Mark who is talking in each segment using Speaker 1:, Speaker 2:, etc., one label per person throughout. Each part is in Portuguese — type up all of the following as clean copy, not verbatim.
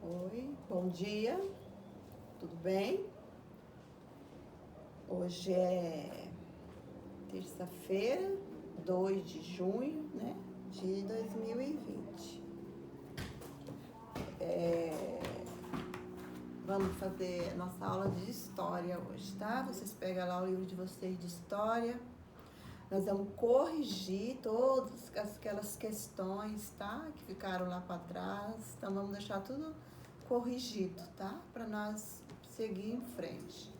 Speaker 1: Oi, bom dia, tudo bem? Hoje é terça-feira, 2 de junho, né, de 2020. Vamos fazer a nossa aula de história hoje, tá? Vocês pegam lá o livro de vocês de história. Nós vamos corrigir todas aquelas questões, tá? Que ficaram lá para trás. Então, vamos deixar tudo corrigido, tá? Para nós seguir em frente.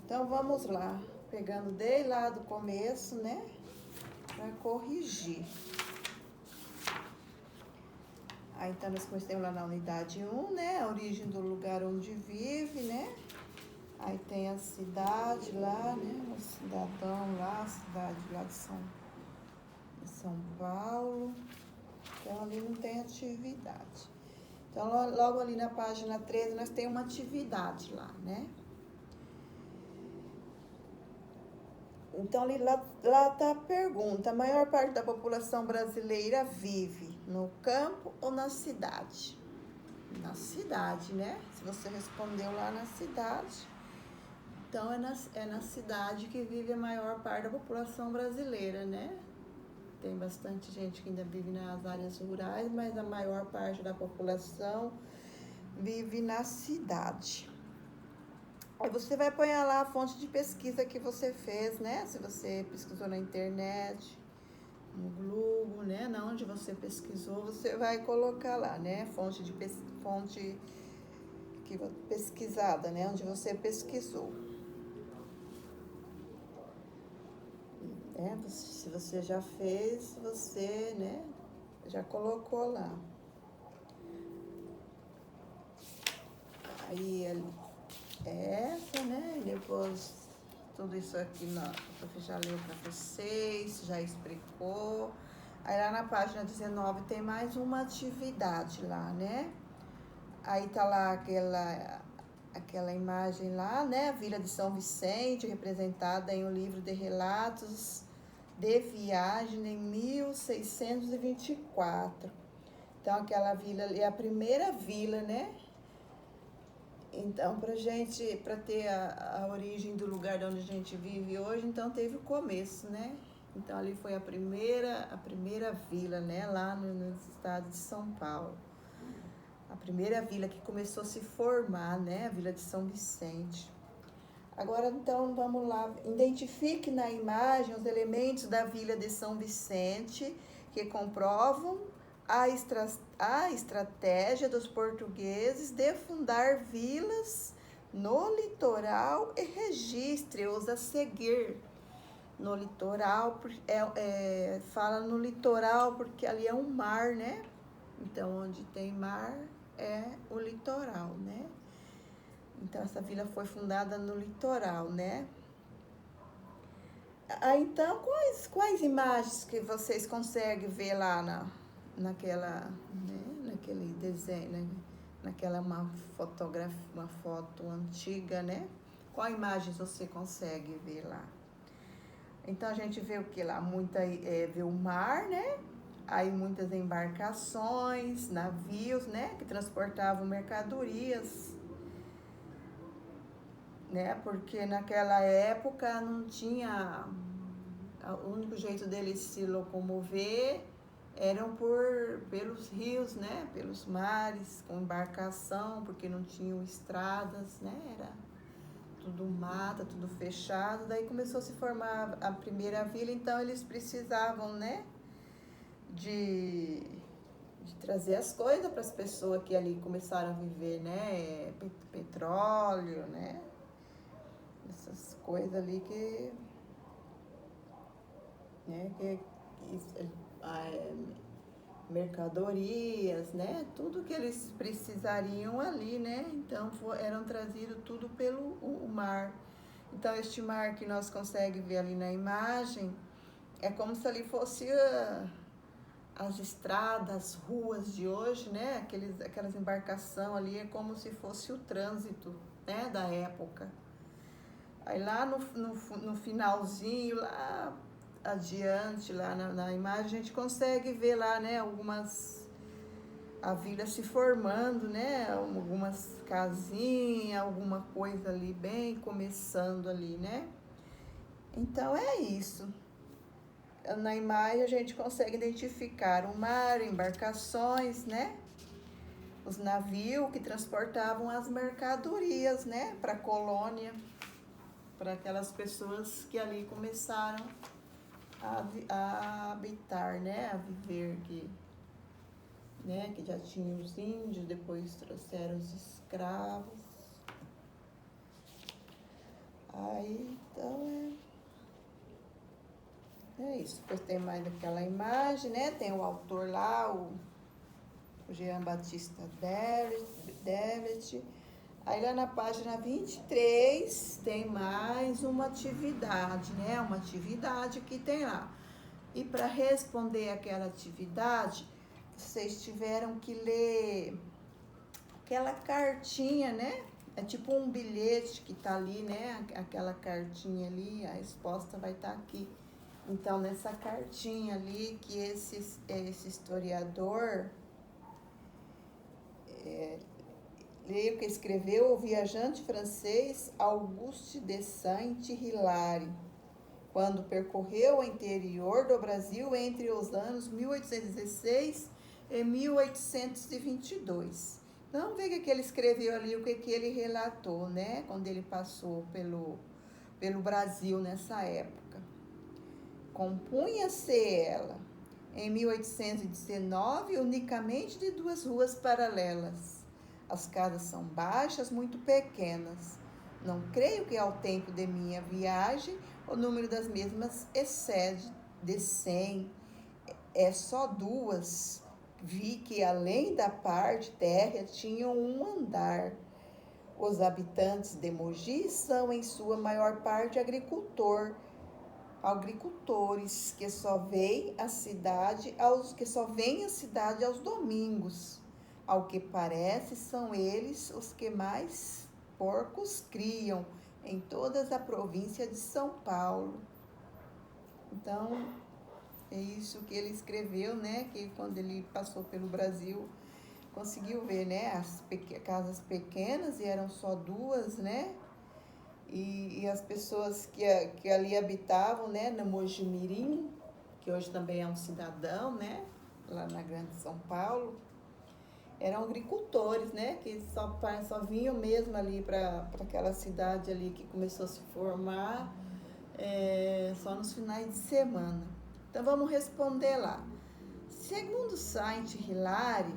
Speaker 1: Então, vamos lá. Pegando desde lá do começo, né? Para corrigir. Aí, então, nós começamos lá na unidade 1, né? A origem do lugar onde vive, né? Aí tem a cidade lá, né? O cidadão lá, a cidade lá de São Paulo. Então, ali não tem atividade. Então, logo ali na página 13, nós temos uma atividade lá, né? Então, ali, lá tá a pergunta: a maior parte da população brasileira vive no campo ou na cidade? Na cidade, né? Se você respondeu lá na cidade, então é na cidade que vive a maior parte da população brasileira, né? Tem bastante gente que ainda vive nas áreas rurais, mas a maior parte da população vive na cidade. Aí você vai pôr lá a fonte de pesquisa que você fez, né? Se você pesquisou na internet, no Google, né? Na onde você pesquisou, você vai colocar lá, né? Fonte que pesquisada, né? Onde você pesquisou. Se você já fez, você, né? Já colocou lá. Aí essa, né? E depois tudo isso aqui, eu já leu para vocês, já explicou. Aí lá na página 19 tem mais uma atividade lá, né? Aí tá lá aquela imagem lá, né? A Vila de São Vicente, representada em um livro de relatos de viagem em 1624. Então, aquela vila ali é a primeira vila, né? Então, para ter a origem do lugar onde a gente vive hoje, então teve o começo, né? Então, ali foi a primeira vila, né? Lá no estado de São Paulo. A primeira vila que começou a se formar, né? A Vila de São Vicente. Agora, então, vamos lá. Identifique na imagem os elementos da Vila de São Vicente que comprovam a estratégia dos portugueses de fundar vilas no litoral e registre-os a seguir. No litoral, fala no litoral porque ali é um mar, né? Então, onde tem mar é o litoral, né? Então, essa vila foi fundada no litoral, né? Então, quais imagens que vocês conseguem ver lá naquela, né, naquele desenho, né? Naquela uma fotografia, uma foto antiga, né? Qual imagens você consegue ver lá? Então, a gente vê o que lá? Vê o mar, né? Aí muitas embarcações, navios, né? Que transportavam mercadorias, né? Porque naquela época não tinha... O único jeito deles se locomover eram pelos rios, né? Pelos mares, com embarcação, porque não tinham estradas, né? Era tudo mata, tudo fechado. Daí começou a se formar a primeira vila, então eles precisavam, né? De trazer as coisas para as pessoas que ali começaram a viver, né? Petróleo, né? Essas coisas ali né? Mercadorias, né? Tudo que eles precisariam ali, né? Então eram trazidos tudo pelo o mar. Então este mar que nós conseguimos ver ali na imagem é como se ali fosse as estradas, as ruas de hoje, né? Aquelas embarcações ali é como se fosse o trânsito, né? Da época. Aí lá no finalzinho, lá adiante, lá na imagem, a gente consegue ver lá, né, a vila se formando, né? Algumas casinhas, alguma coisa ali bem começando ali, né? Então é isso. Na imagem a gente consegue identificar o mar, embarcações, né? Os navios que transportavam as mercadorias, né? Para a colônia, para aquelas pessoas que ali começaram a habitar, né? A viver aqui. Né, que já tinham os índios, depois trouxeram os escravos. Aí, então, é isso. Depois tem mais aquela imagem, né? Tem o autor lá, o Jean Batista Devet. Aí lá na página 23 tem mais uma atividade, né? Uma atividade que tem lá. E para responder aquela atividade, vocês tiveram que ler aquela cartinha, né? É tipo um bilhete que tá ali, né? Aquela cartinha ali, a resposta vai estar aqui. Então, nessa cartinha ali, que esse historiador, leio que escreveu, o viajante francês Auguste de Saint-Hilaire, quando percorreu o interior do Brasil entre os anos 1816 e 1822. Então, vamos ver o que ele escreveu ali, o que ele relatou, né? Quando ele passou pelo Brasil nessa época. Compunha-se ela, em 1819, unicamente de 2 ruas paralelas. As casas são baixas, muito pequenas. Não creio que ao tempo de minha viagem o número das mesmas excede de 100. É só 2. Vi que além da parte térrea tinham um andar. Os habitantes de Mogi são em sua maior parte agricultores que só vêm à cidade aos domingos. Ao que parece, são eles os que mais porcos criam em toda a província de São Paulo. Então, é isso que ele escreveu, né? Que quando ele passou pelo Brasil, conseguiu ver, né? As casas pequenas, e eram só 2, né? E as pessoas que ali habitavam, né? No Mogi Mirim, que hoje também é um cidadão, né? Lá na Grande São Paulo, eram agricultores, né? Que só vinham mesmo ali para aquela cidade ali que começou a se formar só nos finais de semana. Então vamos responder lá. Segundo Saint-Hilaire,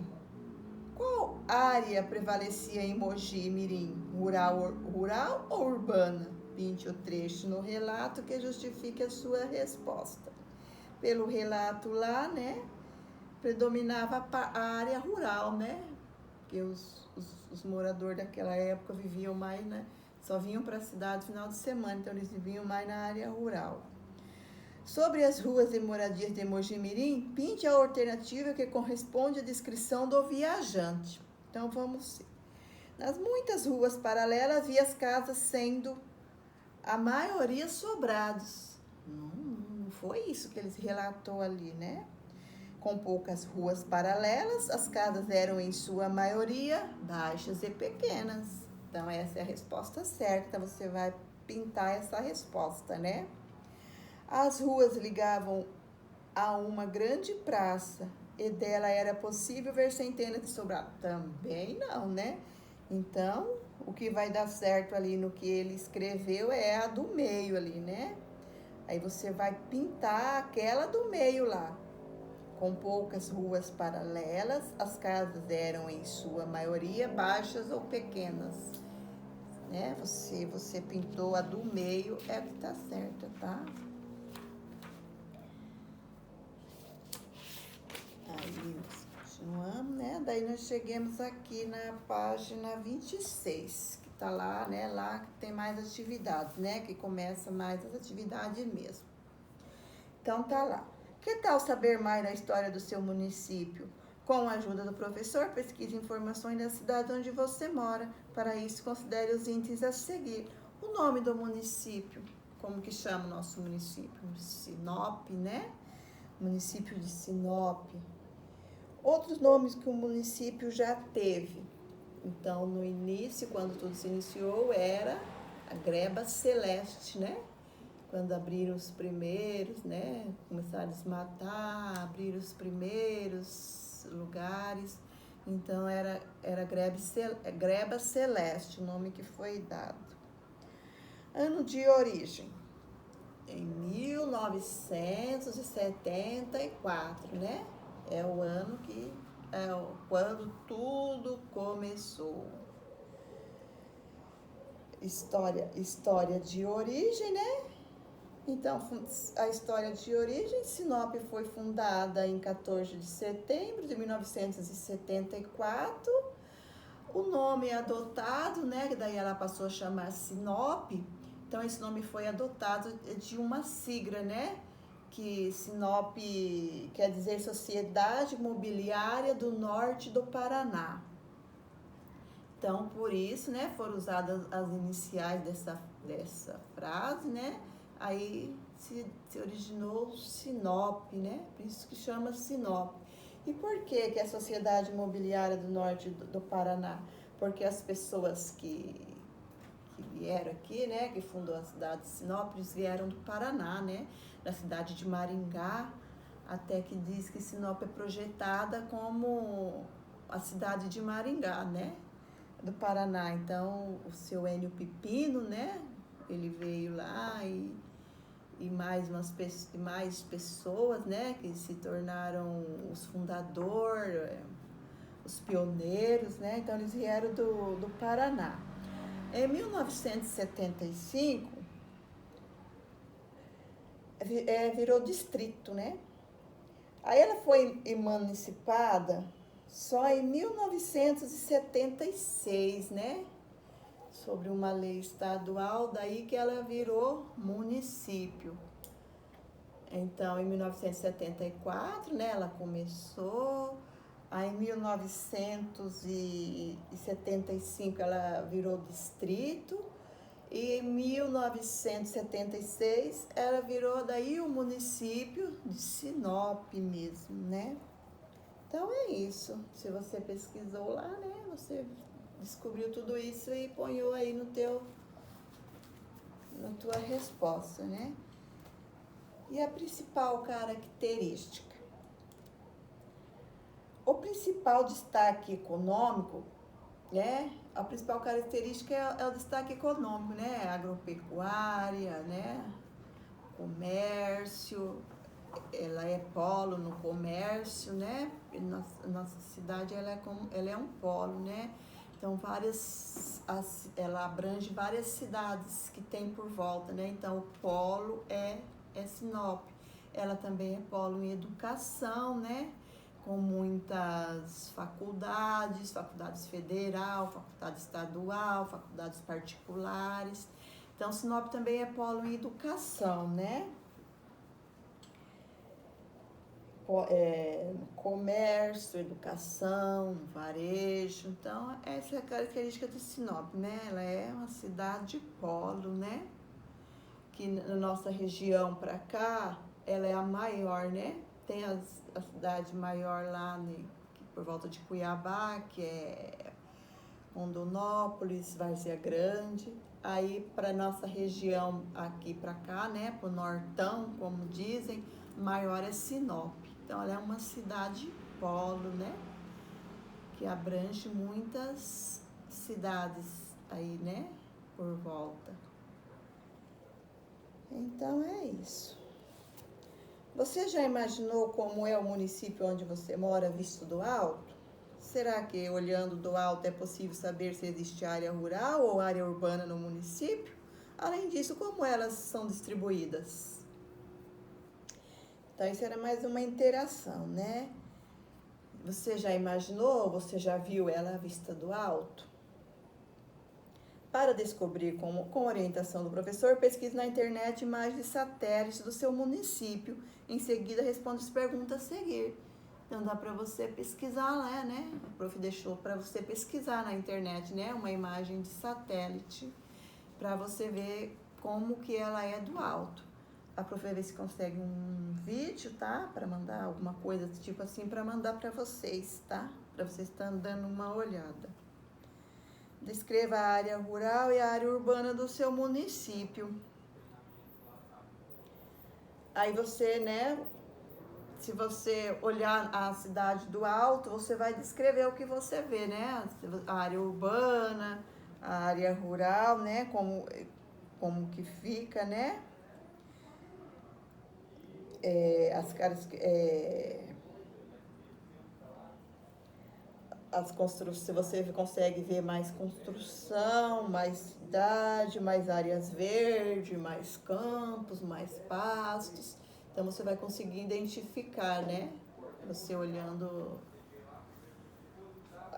Speaker 1: qual área prevalecia em Mogi Mirim? Rural ou urbana? Pinte o trecho no relato que justifique a sua resposta. Pelo relato lá, né? Predominava a área rural, né? Porque os moradores daquela época viviam mais, né? Só vinham para a cidade no final de semana, então eles viviam mais na área rural. Sobre as ruas e moradias de Mogi Mirim, pinte a alternativa que corresponde à descrição do viajante. Então vamos ver. Nas muitas ruas paralelas havia as casas sendo a maioria sobrados. Não foi isso que ele relatou ali, né? Com poucas ruas paralelas, as casas eram em sua maioria baixas e pequenas. Então essa é a resposta certa, então você vai pintar essa resposta, né? As ruas ligavam a uma grande praça e dela era possível ver centenas de sobrados. Também não, né? Então, o que vai dar certo ali no que ele escreveu é a do meio ali, né? Aí você vai pintar aquela do meio lá. Com poucas ruas paralelas, as casas eram em sua maioria baixas ou pequenas. Né? Você pintou a do meio, é o que tá certa, tá? Aí nós continuamos, né? Daí nós chegamos aqui na página 26, que tá lá, né? Lá que tem mais atividades, né? Que começa mais as atividades mesmo. Então tá lá. Que tal saber mais da história do seu município? Com a ajuda do professor, pesquise informações da cidade onde você mora. Para isso, considere os índices a seguir. O nome do município, como que chama o nosso município? Sinop, né? Município de Sinop. Outros nomes que o município já teve. Então, no início, quando tudo se iniciou, era a Greba Celeste, né? Quando abriram os primeiros, né? Começaram a desmatar, abriram os primeiros lugares. Então, era Greba Celeste, o nome que foi dado. Ano de origem. Em 1974, né? É o ano que quando tudo começou. História de origem, né? Então, a história de origem, Sinop foi fundada em 14 de setembro de 1974. O nome adotado, né? Daí ela passou a chamar Sinop. Então, esse nome foi adotado de uma sigla, né? Que Sinop quer dizer Sociedade Mobiliária do Norte do Paraná. Então, por isso, né, foram usadas as iniciais dessa frase, né? Aí se originou Sinop, né? Por isso que chama Sinop. E por que é a Sociedade Mobiliária do Norte do Paraná? Porque as pessoas que vieram aqui, né, que fundou a cidade de Sinop, eles vieram do Paraná, né? Da cidade de Maringá, até que diz que Sinop é projetada como a cidade de Maringá, né? Do Paraná. Então, o seu Enio Pipino, né? Ele veio lá e mais pessoas, né? Que se tornaram os fundadores, os pioneiros, né? Então, eles vieram do Paraná. Em 1975, virou distrito, né? Aí ela foi emancipada só em 1976, né? Sobre uma lei estadual, daí que ela virou município. Então, em 1974, né, ela começou. Aí, em 1975, ela virou distrito. E em 1976, ela virou daí o município de Sinop mesmo, né? Então, é isso. Se você pesquisou lá, né, você descobriu tudo isso e ponhou aí na tua resposta, né? E a principal característica? O principal destaque econômico, né? A principal característica é o destaque econômico, né? Agropecuária, né? Comércio, ela é polo no comércio, né? Nossa cidade ela é um polo, né? Então ela abrange várias cidades que tem por volta, né? Então o polo é Sinop. Ela também é polo em educação, né? Com muitas faculdades federal, faculdade estadual, faculdades particulares. Então Sinop também é polo em educação, né? Comércio, educação, varejo. Então, essa é a característica de Sinop, né? Ela é uma cidade polo, né? Que na nossa região para cá, ela é a maior, né? Tem a cidade maior lá, né? Por volta de Cuiabá, que é Rondonópolis, Várzea Grande. Aí, para nossa região aqui para cá, né? Para o Nortão, como dizem, maior é Sinop. Então, ela é uma cidade polo, né? Que abrange muitas cidades aí, né? Por volta. Então, é isso. Você já imaginou como é o município onde você mora visto do alto? Será que, olhando do alto, é possível saber se existe área rural ou área urbana no município? Além disso, como elas são distribuídas? Então, isso era mais uma interação, né? Você já imaginou, você já viu ela à vista do alto? Para descobrir com orientação do professor, pesquise na internet imagens de satélites do seu município. Em seguida, responda as perguntas a seguir. Então, dá para você pesquisar lá, né? O prof deixou para você pesquisar na internet, né? Uma imagem de satélite para você ver como que ela é do alto. A prof vai ver se consegue um vídeo, tá? Para mandar alguma coisa tipo assim, para mandar para vocês, tá? Para vocês estarem dando uma olhada. Descreva a área rural e a área urbana do seu município. Aí você, né? Se você olhar a cidade do alto, você vai descrever o que você vê, né? A área urbana, a área rural, né? Como que fica, né? As construções, se você consegue ver mais construção, mais cidade, mais áreas verdes, mais campos, mais pastos. Então você vai conseguir identificar, né? Você olhando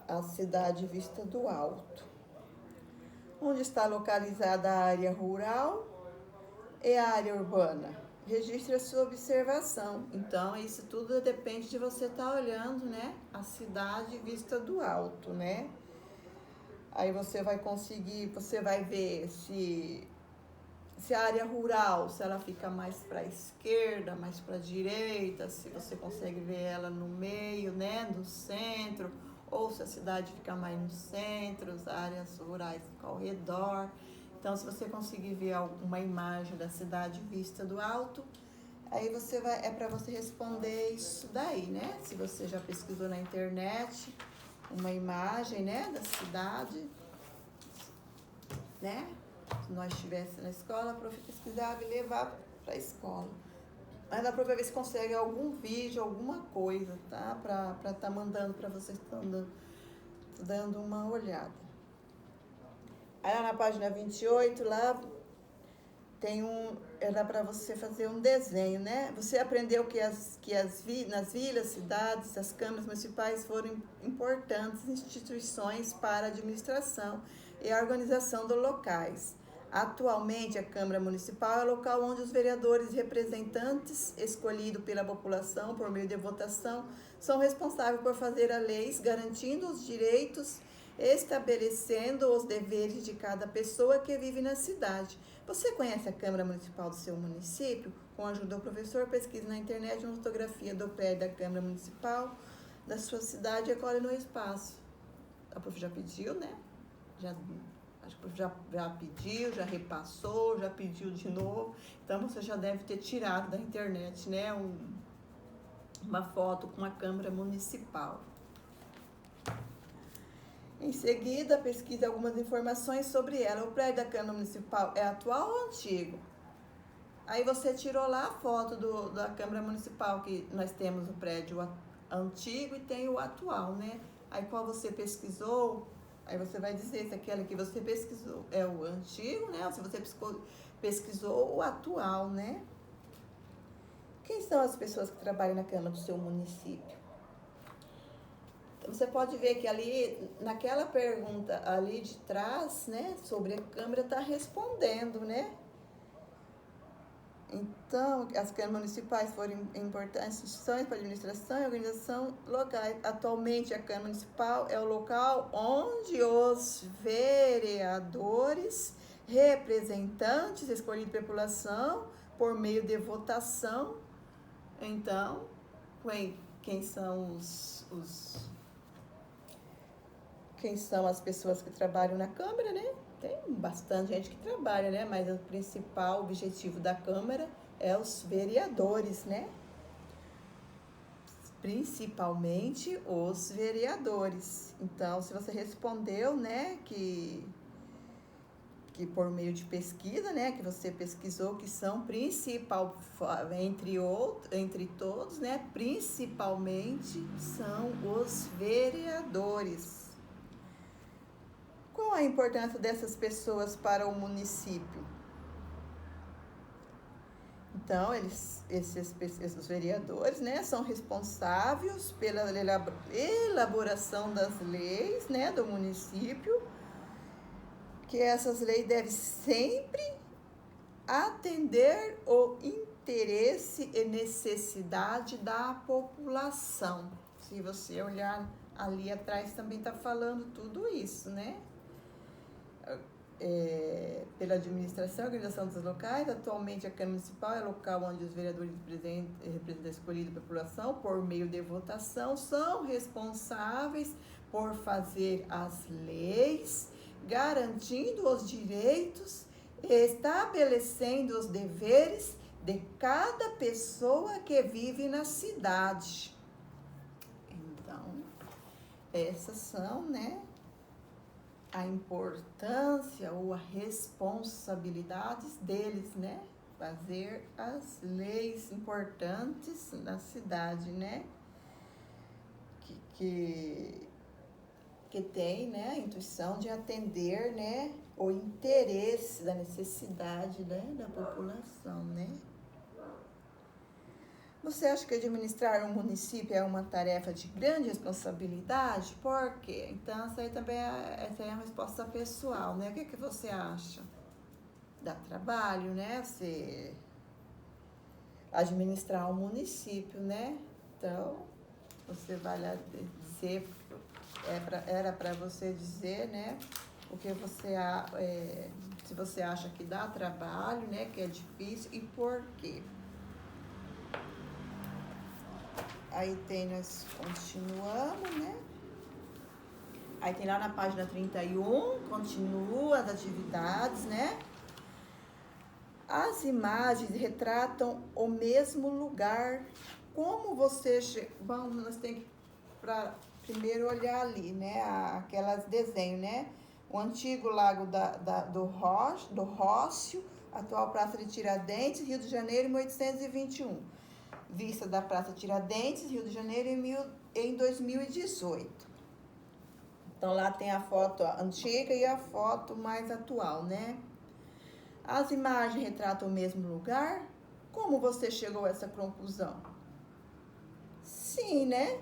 Speaker 1: a cidade vista do alto. Onde está localizada a área rural e a área urbana? Registre a sua observação. Então, isso tudo depende de você estar olhando, né? A cidade vista do alto, né? Aí você vai conseguir, você vai ver se a área rural, se ela fica mais para a esquerda, mais para a direita, se você consegue ver ela no meio, né? No centro, ou se a cidade fica mais no centro, as áreas rurais ficam ao redor. Então, se você conseguir ver uma imagem da cidade vista do alto, aí você vai, é para você responder isso daí, né? Se você já pesquisou na internet uma imagem, né, da cidade, né? Se nós estivéssemos na escola, a prof pesquisava e levava para a escola. Mas dá para ver se consegue algum vídeo, alguma coisa, tá? Para estar mandando para vocês, dando uma olhada. Aí lá na página 28, lá tem dá para você fazer um desenho, né? Você aprendeu que nas vilas, cidades, as câmaras municipais foram importantes instituições para a administração e a organização dos locais. Atualmente, a Câmara Municipal é o local onde os vereadores e representantes, escolhidos pela população por meio de votação, são responsáveis por fazer as leis, garantindo os direitos, estabelecendo os deveres de cada pessoa que vive na cidade. Você conhece a Câmara Municipal do seu município? Com a ajuda do professor, pesquise na internet uma fotografia do prédio da Câmara Municipal da sua cidade e colhe no espaço. A prof já pediu, né? Acho que já pediu, já repassou, já pediu de novo. Então, você já deve ter tirado da internet, né? Uma foto com a Câmara Municipal. Em seguida, pesquise algumas informações sobre ela. O prédio da Câmara Municipal é atual ou antigo? Aí você tirou lá a foto da Câmara Municipal, que nós temos o prédio antigo e tem o atual, né? Aí qual você pesquisou, aí você vai dizer se aquela que você pesquisou é o antigo, né? Ou se você pesquisou o atual, né? Quem são as pessoas que trabalham na Câmara do seu município? Você pode ver que ali, naquela pergunta ali de trás, né, sobre a Câmara, está respondendo, né? Então, as câmaras municipais foram importantes instituições para a administração e organização locais. Atualmente, a Câmara Municipal é o local onde os vereadores, representantes escolhidos pela população por meio de votação. Então, quem são quem são as pessoas que trabalham na Câmara, né? Tem bastante gente que trabalha, né? Mas o principal objetivo da Câmara é os vereadores, né? Principalmente os vereadores. Então, se você respondeu, né, que por meio de pesquisa, né, que você pesquisou que são entre todos, né, principalmente são os vereadores. Qual a importância dessas pessoas para o município? Então, esses vereadores, né, são responsáveis pela elaboração das leis, né, do município, que essas leis devem sempre atender o interesse e necessidade da população. Se você olhar ali atrás, também está falando tudo isso, né? pela administração e organização dos locais. Atualmente, a Câmara Municipal é o local onde os vereadores e representantes escolhidos pela população, por meio de votação, são responsáveis por fazer as leis, garantindo os direitos, estabelecendo os deveres de cada pessoa que vive na cidade. Então, essas são, né, a importância ou as responsabilidades deles, né? Fazer as leis importantes na cidade, né? Que tem, né, a intuição de atender, né, o interesse da necessidade, né, da população, né? Você acha que administrar um município é uma tarefa de grande responsabilidade? Por quê? Então, essa aí também essa é uma resposta pessoal, né? O que você acha? Dá trabalho, né? Você administrar um município, né? Então, você vai lá dizer, era para você dizer, né? O que você, se você acha que dá trabalho, né? Que é difícil e por quê? Aí nós continuamos, né? Aí tem lá na página 31, continua as atividades, né? As imagens retratam o mesmo lugar. Como você... Bom, nós temos que primeiro olhar ali, né? Aquelas desenhos, né? O antigo lago do Rócio, atual Praça de Tiradentes, Rio de Janeiro, 1821. Vista da Praça Tiradentes, Rio de Janeiro, em 2018. Então, lá tem a foto antiga e a foto mais atual, né? As imagens retratam o mesmo lugar? Como você chegou a essa conclusão? Sim, né?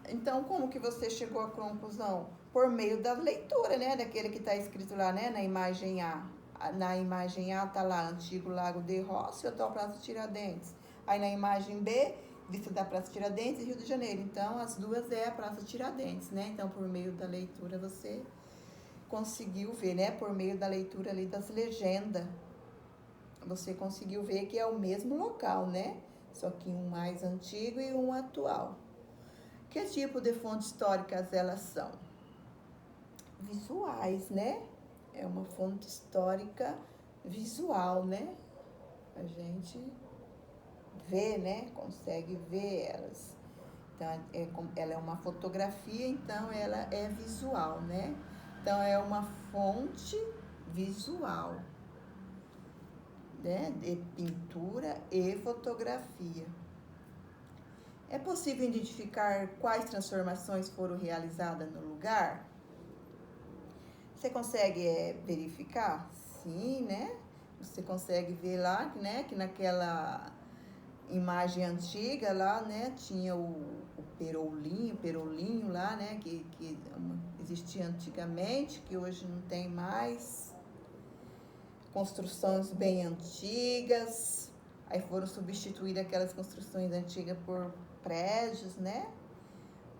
Speaker 1: Então, como que você chegou à conclusão? Por meio da leitura, né? Daquele que está escrito lá, né? Na imagem A. Na imagem A está lá, antigo Lago de Rócio, atual Praça Tiradentes. Aí na imagem B, vista da Praça Tiradentes, Rio de Janeiro. Então, as duas é a Praça Tiradentes, né? Então, por meio da leitura, você conseguiu ver, né? Por meio da leitura ali das legendas, você conseguiu ver que é o mesmo local, né? Só que um mais antigo e um atual. Que tipo de fontes históricas elas são? Visuais, né? É uma fonte histórica visual, né? A gente vê, né? Consegue ver elas. Então, ela é uma fotografia, então ela é visual, né? Então, é uma fonte visual, né? De pintura e fotografia. É possível identificar quais transformações foram realizadas no lugar? Você consegue verificar? Sim, né? Você consegue ver lá, né? Que naquela imagem antiga lá, né? Tinha o peroulinho lá, né? Que existia antigamente, que hoje não tem mais. Construções bem antigas. Aí foram substituídas aquelas construções antigas por prédios, né?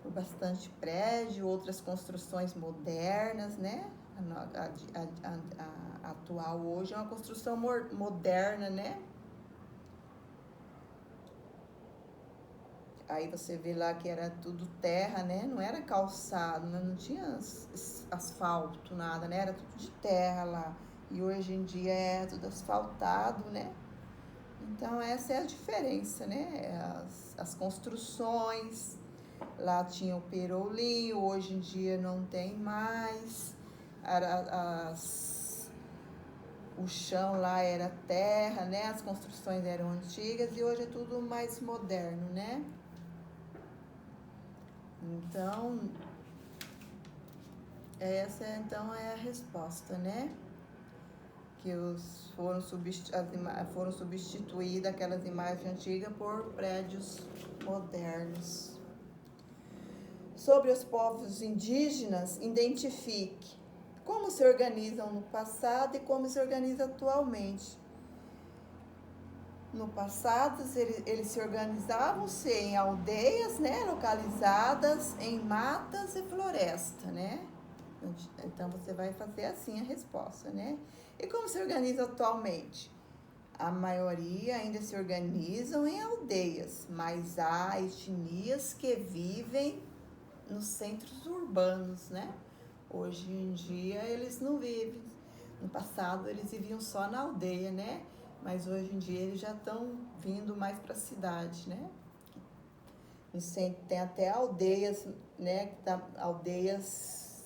Speaker 1: Por bastante prédio, outras construções modernas, né? A atual hoje é uma construção moderna, né? Aí você vê lá que era tudo terra, né? Não era calçado, não tinha asfalto, nada, né? Era tudo de terra lá. E hoje em dia é tudo asfaltado, né? Então, essa é a diferença, né? As construções, lá tinha o peroulinho, hoje em dia não tem mais. O chão lá era terra, né? As construções eram antigas e hoje é tudo mais moderno, né? Então, essa então é a resposta, né? Que foram substituídas aquelas imagens antigas por prédios modernos. Sobre os povos indígenas, identifique como se organizam no passado e como se organizam atualmente. No passado, eles se organizavam-se em aldeias, né, localizadas em matas e floresta, né? Então, você vai fazer assim a resposta, né? E como se organiza atualmente? A maioria ainda se organizam em aldeias, mas há etnias que vivem nos centros urbanos, né? Hoje em dia eles não vivem. No passado eles viviam só na aldeia, né? Mas hoje em dia eles já estão vindo mais para a cidade, né? Tem até aldeias, né? Aldeias,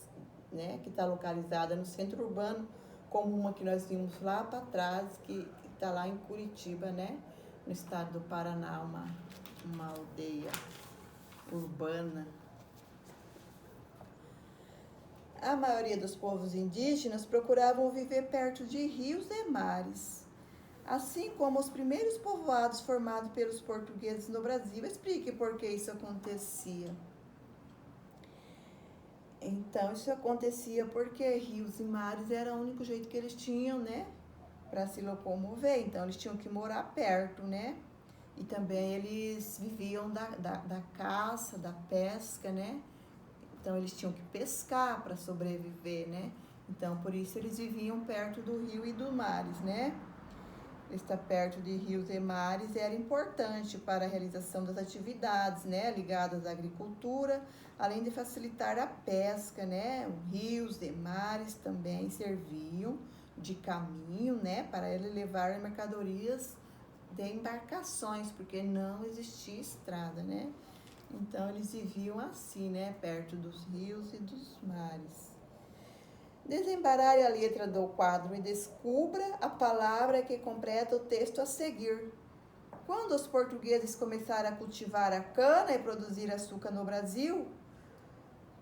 Speaker 1: né? Que está localizada no centro urbano, como uma que nós vimos lá para trás, que está lá em Curitiba, né? No estado do Paraná, uma aldeia urbana. A maioria dos povos indígenas procuravam viver perto de rios e mares, assim como os primeiros povoados formados pelos portugueses no Brasil. Explique por que isso acontecia. Então, isso acontecia porque rios e mares era o único jeito que eles tinham, né, para se locomover. Então, eles tinham que morar perto, né? E também eles viviam da caça, da pesca, né? Então, eles tinham que pescar para sobreviver, né? Então, por isso eles viviam perto do rio e do mares, né? Estar perto de rios e mares era importante para a realização das atividades, né? Ligadas à agricultura, além de facilitar a pesca, né? Rios e mares também serviam de caminho, né? Para ele levar mercadorias de embarcações, porque não existia estrada, né? Então, eles viviam assim, né? Perto dos rios e dos mares. Desembaralhe a letra do quadro e descubra a palavra que completa o texto a seguir. Quando os portugueses começaram a cultivar a cana e produzir açúcar no Brasil,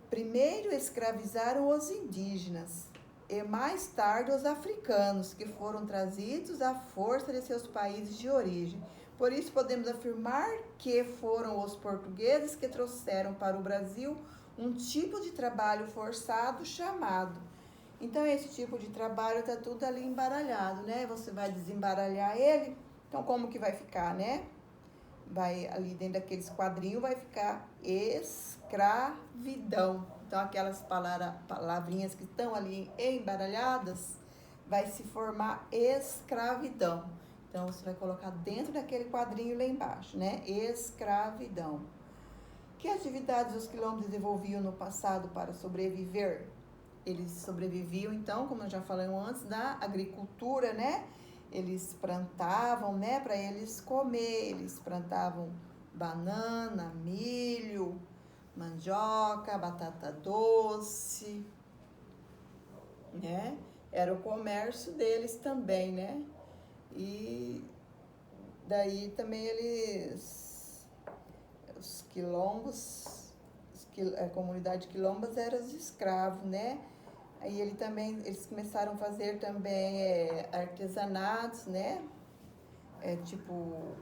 Speaker 1: primeiro escravizaram os indígenas e mais tarde os africanos, que foram trazidos à força de seus países de origem. Por isso, podemos afirmar que foram os portugueses que trouxeram para o Brasil um tipo de trabalho forçado chamado. Então, esse tipo de trabalho está tudo ali embaralhado, né? Você vai desembaralhar ele. Então, como que vai ficar, né? Vai ali dentro daqueles quadrinhos, vai ficar escravidão. Então, aquelas palavrinhas que estão ali embaralhadas, vai se formar escravidão. Então, você vai colocar dentro daquele quadrinho lá embaixo, né? Escravidão. Que atividades os quilombos desenvolviam no passado para sobreviver? Eles sobreviviam, então, como eu já falei antes, da agricultura, né? Eles plantavam, né? Para eles comer. Eles plantavam banana, milho, mandioca, batata doce, né? Era o comércio deles também, né? E daí também os quilombos, a comunidade quilombas eram os escravos, né? Aí eles começaram a fazer também artesanatos, né? Tipo,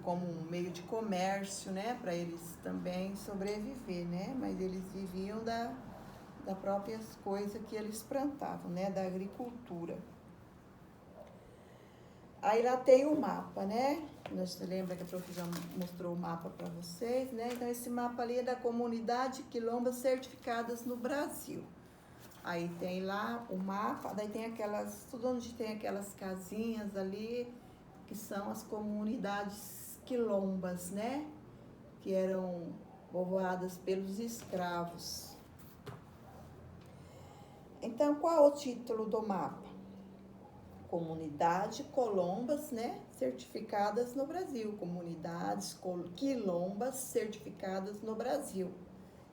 Speaker 1: como um meio de comércio, né? Para eles também sobreviver, né? Mas eles viviam das próprias coisas que eles plantavam, né? Da agricultura. Aí lá tem o mapa, né? Você lembra que a professora mostrou o mapa para vocês, né? Então, esse mapa ali é da comunidade quilombas certificadas no Brasil. Aí tem lá o mapa, daí tem tudo onde tem aquelas casinhas ali, que são as comunidades quilombas, né? Que eram povoadas pelos escravos. Então, qual é o título do mapa? Comunidade quilombas, né? Certificadas no Brasil. Comunidades quilombas certificadas no Brasil.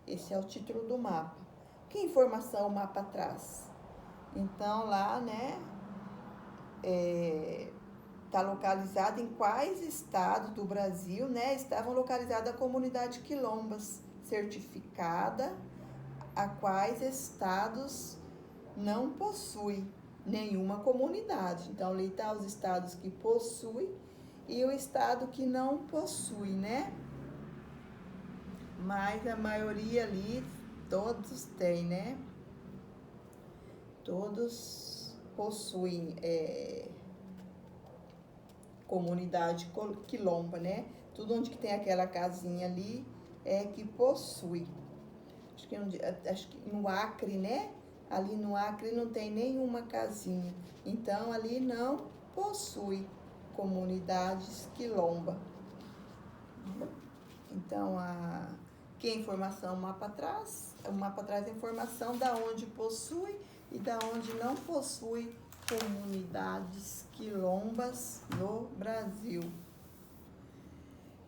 Speaker 1: Esse é o título do mapa. Que informação o mapa traz? Então, lá, né, tá localizado em quais estados do Brasil, né, estavam localizadas a comunidade quilombas certificada, a quais estados não possui nenhuma comunidade. Então, ali tá os estados que possuem e o estado que não possui, né? Mas a maioria ali, todos têm, né? Todos possuem comunidade quilomba, né? Tudo onde que tem aquela casinha ali é que possui. Acho que no Acre, né? Ali no Acre não tem nenhuma casinha. Então, ali não possui comunidades quilomba. Então, aqui a informação, o mapa traz a informação da onde possui e da onde não possui comunidades quilombas no Brasil.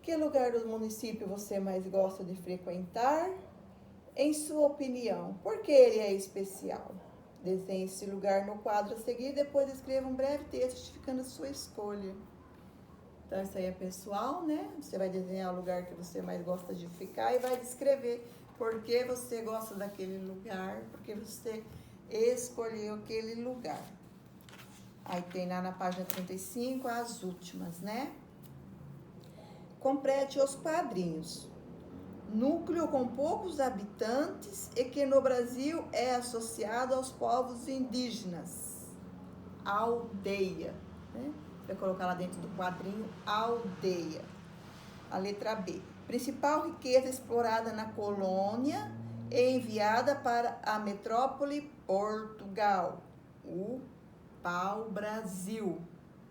Speaker 1: Que lugar do município você mais gosta de frequentar? Em sua opinião, por que ele é especial? Desenhe esse lugar no quadro a seguir e depois escreva um breve texto justificando a sua escolha. Então, isso aí é pessoal, né? Você vai desenhar o lugar que você mais gosta de ficar e vai descrever por que você gosta daquele lugar, porque você escolheu aquele lugar. Aí tem lá na página 35 as últimas, né? Complete os quadrinhos. Núcleo com poucos habitantes e que no Brasil é associado aos povos indígenas. Aldeia, né? Vai colocar lá dentro do quadrinho aldeia. A letra B. Principal riqueza explorada na colônia e enviada para a metrópole Portugal. O pau-brasil,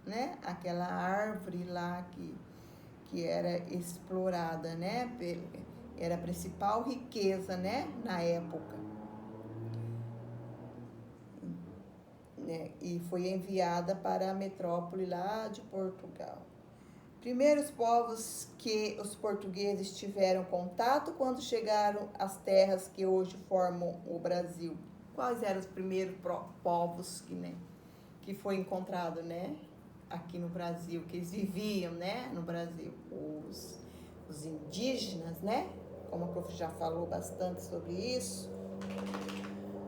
Speaker 1: né? Aquela árvore lá que era explorada, né? Era a principal riqueza, né? Na época. Né? E foi enviada para a metrópole lá de Portugal. Primeiros povos que os portugueses tiveram contato quando chegaram às terras que hoje formam o Brasil. Quais eram os primeiros povos que foi encontrado, né? Aqui no Brasil, que eles viviam, né? No Brasil. Os indígenas, né? Como a prof já falou bastante sobre isso.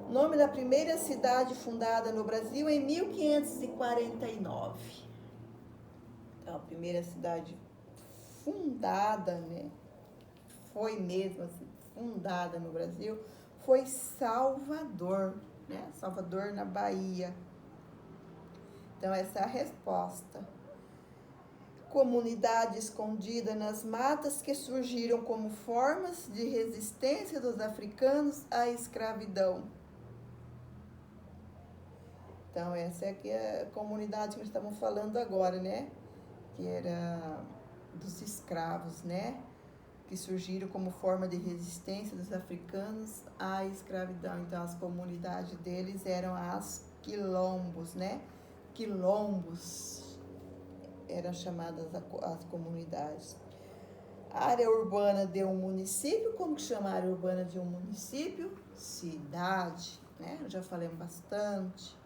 Speaker 1: Nome da primeira cidade fundada no Brasil em 1549. Então, a primeira cidade fundada, né? Foi mesmo assim, fundada no Brasil, foi Salvador, né? Salvador, na Bahia. Então, essa é a resposta. Comunidade escondida nas matas que surgiram como formas de resistência dos africanos à escravidão. Então, essa é aqui a comunidade que nós estamos falando agora, né? Que era dos escravos, né? Que surgiram como forma de resistência dos africanos à escravidão. Então, as comunidades deles eram as quilombos, né? Quilombos eram chamadas as comunidades. A área urbana de um município, como que chama a área urbana de um município? Cidade, né? Já falamos bastante.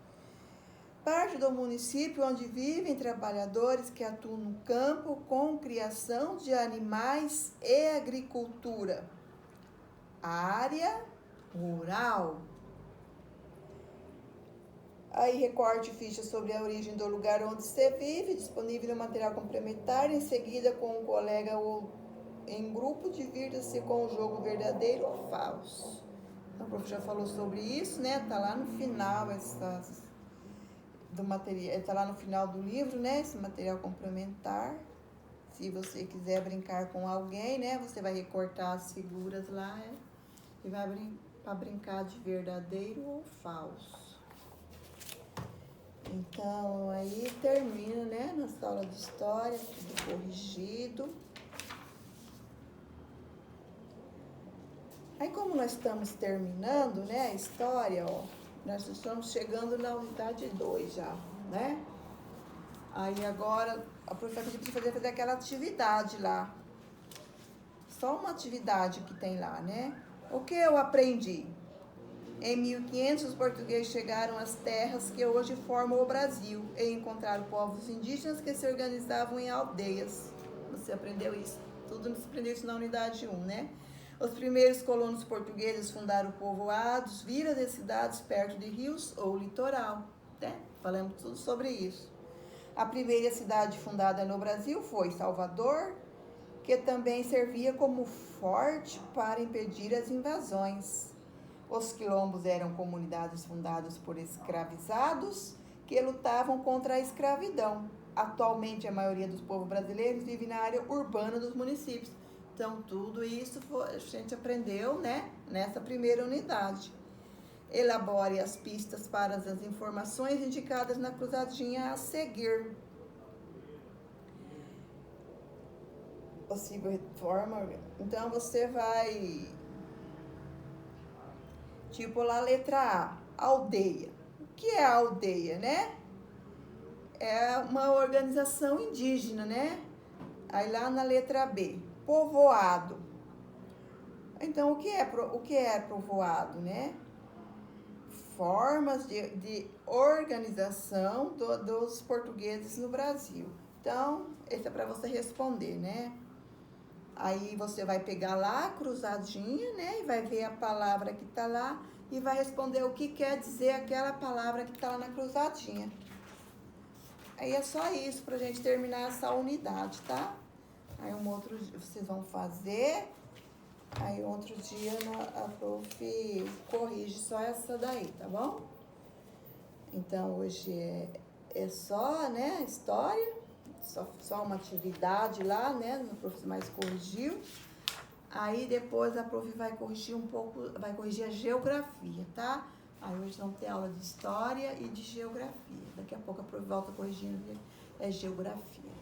Speaker 1: Parte do município onde vivem trabalhadores que atuam no campo com criação de animais e agricultura. Área rural. Aí recorte ficha sobre a origem do lugar onde você vive, disponível no material complementar. Em seguida, com um colega ou em grupo, divirta-se com o jogo verdadeiro ou falso. Então, o prof já falou sobre isso, né? Tá lá no final do material, está lá no final do livro, né? Esse material complementar. Se você quiser brincar com alguém, né? Você vai recortar as figuras lá e vai para brincar de verdadeiro ou falso. Então, aí termina, né? Nossa aula de história, tudo corrigido. Aí, como nós estamos terminando, né? A história, ó. Nós estamos chegando na unidade 2 já, né? Aí agora a professora pediu para fazer aquela atividade lá. Só uma atividade que tem lá, né? O que eu aprendi? Em 1500, os portugueses chegaram às terras que hoje formam o Brasil e encontraram povos indígenas que se organizavam em aldeias. Você aprendeu isso? Tudo você aprendeu isso na unidade 1, né? Os primeiros colonos portugueses fundaram povoados, vilas e cidades perto de rios ou litoral, né? Falamos tudo sobre isso. A primeira cidade fundada no Brasil foi Salvador, que também servia como forte para impedir as invasões. Os quilombos eram comunidades fundadas por escravizados que lutavam contra a escravidão. Atualmente, a maioria dos povos brasileiros vive na área urbana dos municípios. Então, tudo isso a gente aprendeu, né, nessa primeira unidade. Elabore as pistas para as informações indicadas na cruzadinha a seguir. Possível forma. Então, você vai... Tipo lá, letra A, aldeia. O que é a aldeia, né? É uma organização indígena, né? Aí lá na letra B, povoado. Então, o que é povoado, né? Formas de organização dos portugueses no Brasil. Então, esse é para você responder, né? Aí você vai pegar lá a cruzadinha, né? E vai ver a palavra que tá lá e vai responder o que quer dizer aquela palavra que tá lá na cruzadinha. Aí é só isso pra gente terminar essa unidade, tá? Aí um outro dia vocês vão fazer, aí outro dia a prof corrige só essa daí, tá bom? Então hoje é só, né, história, só uma atividade lá, né, o prof mais corrigiu. Aí depois a prof vai corrigir um pouco, vai corrigir a geografia, tá? Aí hoje não tem aula de história e de geografia. Daqui a pouco a prof volta corrigindo geografia.